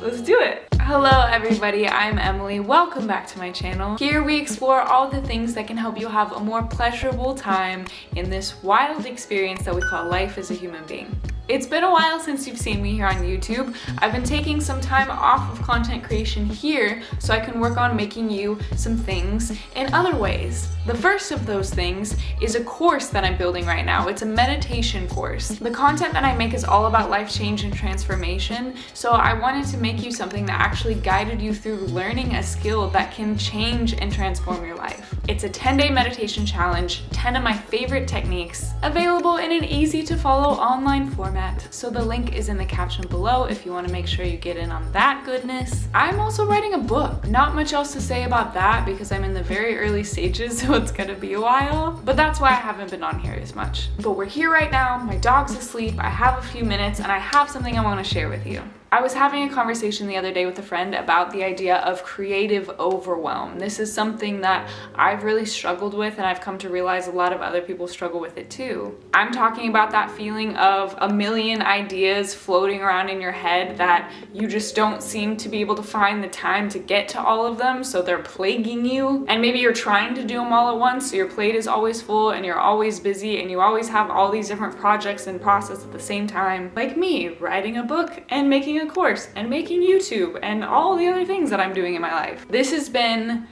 let's do it. Hello everybody, I'm Emily. Welcome back to my channel. Here we explore all the things that can help you have a more pleasurable time in this wild experience that we call life as a human being. It's been a while since you've seen me here on YouTube. I've been taking some time off of content creation here so I can work on making you some things in other ways. The first of those things is a course that I'm building right now. It's a meditation course. The content that I make is all about life change and transformation, so I wanted to make you something that actually guided you through learning a skill that can change and transform your life. It's a 10-day meditation challenge, 10 of my favorite techniques, available in an easy to follow online format. So the link is in the caption below if you want to make sure you get in on that goodness. I'm also writing a book. Not much else to say about that because I'm in the very early stages, so it's gonna be a while. But that's why I haven't been on here as much. But we're here right now, my dog's asleep, I have a few minutes, and I have something I want to share with you. I was having a conversation the other day with a friend about the idea of creative overwhelm. This is something that I've really struggled with, and I've come to realize a lot of other people struggle with it too. I'm talking about that feeling of a million ideas floating around in your head that you just don't seem to be able to find the time to get to all of them, so they're plaguing you. And maybe you're trying to do them all at once, so your plate is always full and you're always busy and you always have all these different projects in process at the same time. Like me, writing a book and making a course and making YouTube and all the other things that I'm doing in my life. This has been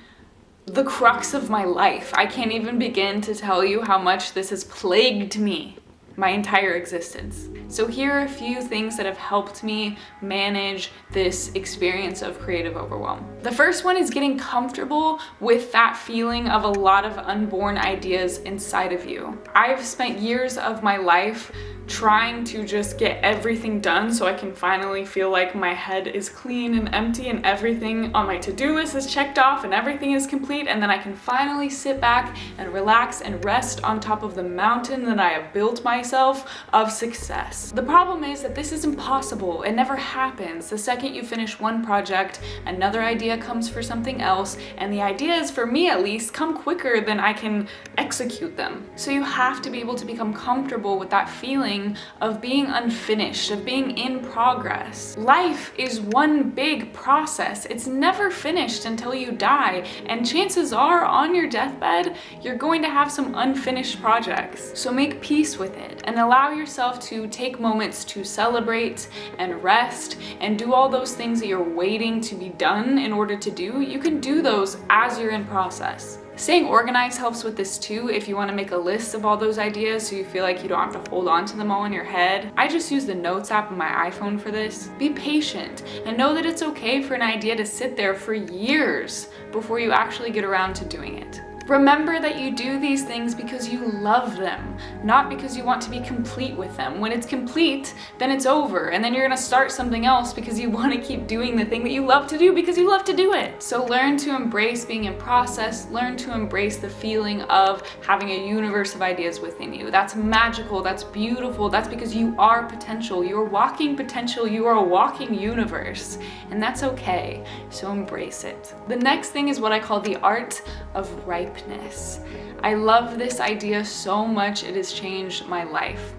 the crux of my life. I can't even begin to tell you how much this has plagued me my entire existence. So here are a few things that have helped me manage this experience of creative overwhelm. The first one is getting comfortable with that feeling of a lot of unborn ideas inside of you. I've spent years of my life trying to just get everything done so I can finally feel like my head is clean and empty and everything on my to-do list is checked off and everything is complete, and then I can finally sit back and relax and rest on top of the mountain that I have built myself of success. The problem is that this is impossible. It never happens. The second you finish one project, another idea comes for something else, and the ideas, for me at least, come quicker than I can execute them. So you have to be able to become comfortable with that feeling of being unfinished, of being in progress. Life is one big process. It's never finished until you die, and chances are on your deathbed, you're going to have some unfinished projects. So make peace with it and allow yourself to take moments to celebrate and rest and do all those things that you're waiting to be done in order to do. You can do those as you're in process. Staying organized helps with this too. If you want to make a list of all those ideas so you feel like you don't have to hold on to them all in your head. I just use the notes app on my iPhone for this. Be patient and know that it's okay for an idea to sit there for years before you actually get around to doing it. Remember that you do these things because you love them, not because you want to be complete with them. When it's complete, then it's over, and then you're gonna start something else because you want to keep doing the thing that you love to do because you love to do it. So learn to embrace being in process, learn to embrace the feeling of having a universe of ideas within you. That's magical, that's beautiful, that's because you are potential, you're walking potential, you are a walking universe, and that's okay, so embrace it. The next thing is what I call the art of ripeness. I love this idea so much. It has changed my life,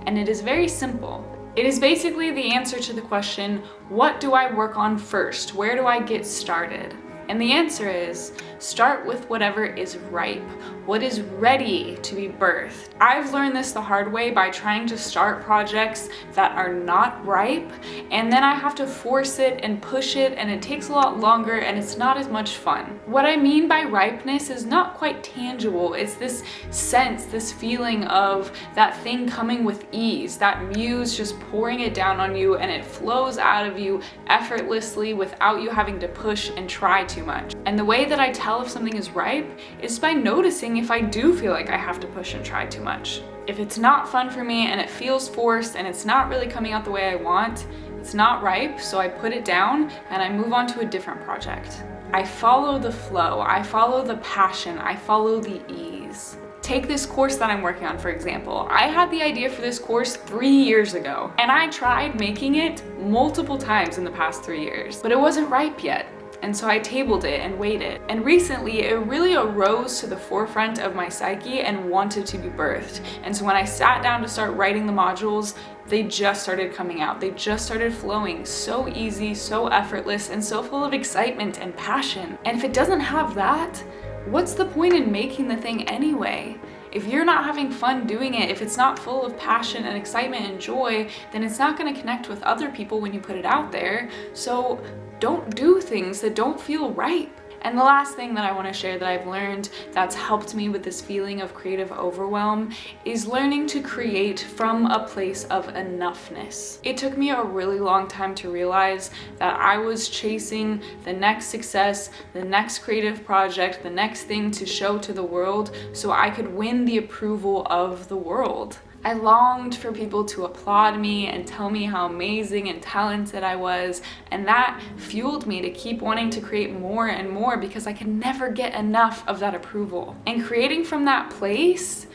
and it is very simple. It is basically the answer to the question, what do I work on first? Where do I get started? And the answer is, start with whatever is ripe, what is ready to be birthed. I've learned this the hard way by trying to start projects that are not ripe, and then I have to force it and push it, and it takes a lot longer and it's not as much fun. What I mean by ripeness is not quite tangible. It's this sense, this feeling of that thing coming with ease, that muse just pouring it down on you and it flows out of you effortlessly without you having to push and try too much. And the way that I tell if something is ripe is by noticing if I do feel like I have to push and try too much. If it's not fun for me and it feels forced and it's not really coming out the way I want, it's not ripe, so I put it down and I move on to a different project. I follow the flow, I follow the passion, I follow the ease. Take this course that I'm working on, for example. I had the idea for this course 3 years ago, and I tried making it multiple times in the past 3 years, but it wasn't ripe yet. And so I tabled it and waited. And recently it really arose to the forefront of my psyche and wanted to be birthed. And so when I sat down to start writing the modules, they just started coming out. They just started flowing so easy, so effortless, and so full of excitement and passion. And if it doesn't have that, what's the point in making the thing anyway? If you're not having fun doing it, if it's not full of passion and excitement and joy, then it's not going to connect with other people when you put it out there. So don't do things that don't feel right. And the last thing that I want to share that I've learned that's helped me with this feeling of creative overwhelm is learning to create from a place of enoughness. It took me a really long time to realize that I was chasing the next success, the next creative project, the next thing to show to the world so I could win the approval of the world. I longed for people to applaud me and tell me how amazing and talented I was, and that fueled me to keep wanting to create more and more because I could never get enough of that approval. And creating from that place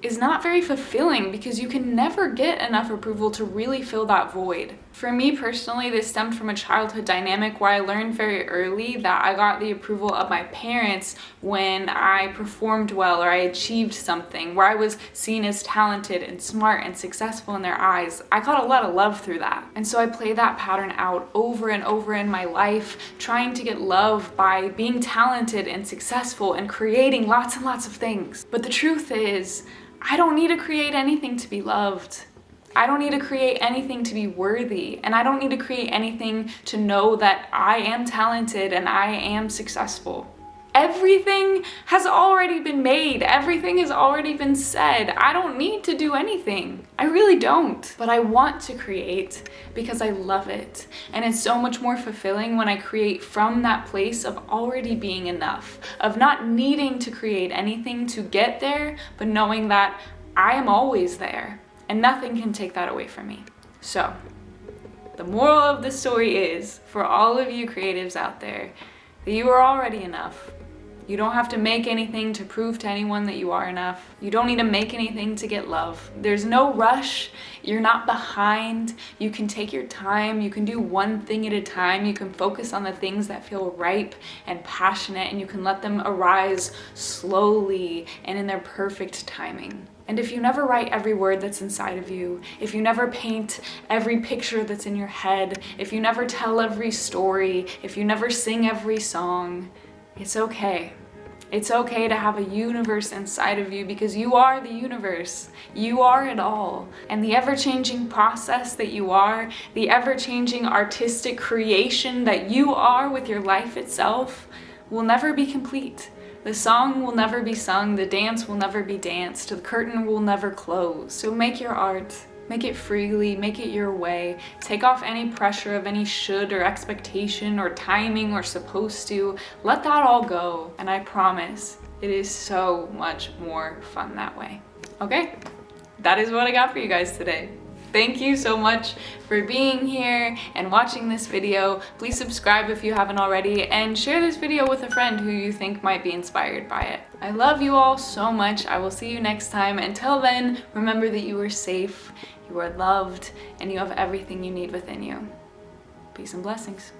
is not very fulfilling because you can never get enough approval to really fill that void. For me personally, this stemmed from a childhood dynamic where I learned very early that I got the approval of my parents when I performed well or I achieved something, where I was seen as talented and smart and successful in their eyes. I got a lot of love through that. And so I played that pattern out over and over in my life, trying to get love by being talented and successful and creating lots and lots of things. But the truth is, I don't need to create anything to be loved. I don't need to create anything to be worthy, and I don't need to create anything to know that I am talented and I am successful. Everything has already been made. Everything has already been said. I don't need to do anything. I really don't. But I want to create because I love it. And it's so much more fulfilling when I create from that place of already being enough, of not needing to create anything to get there, but knowing that I am always there and nothing can take that away from me. So, the moral of the story is, for all of you creatives out there, that you are already enough. You don't have to make anything to prove to anyone that you are enough. You don't need to make anything to get love. There's no rush. You're not behind. You can take your time. You can do one thing at a time. You can focus on the things that feel ripe and passionate, and you can let them arise slowly and in their perfect timing. And if you never write every word that's inside of you, if you never paint every picture that's in your head, if you never tell every story, if you never sing every song, it's okay. It's okay to have a universe inside of you because you are the universe. You are it all. And the ever-changing process that you are, the ever-changing artistic creation that you are with your life itself will never be complete. The song will never be sung, the dance will never be danced, the curtain will never close. So make your art. Make it freely, make it your way. Take off any pressure of any should or expectation or timing or supposed to. Let that all go. And I promise it is so much more fun that way. Okay? That is what I got for you guys today. Thank you so much for being here and watching this video. Please subscribe if you haven't already and share this video with a friend who you think might be inspired by it. I love you all so much. I will see you next time. Until then, remember that you are safe, you are loved, and you have everything you need within you. Peace and blessings.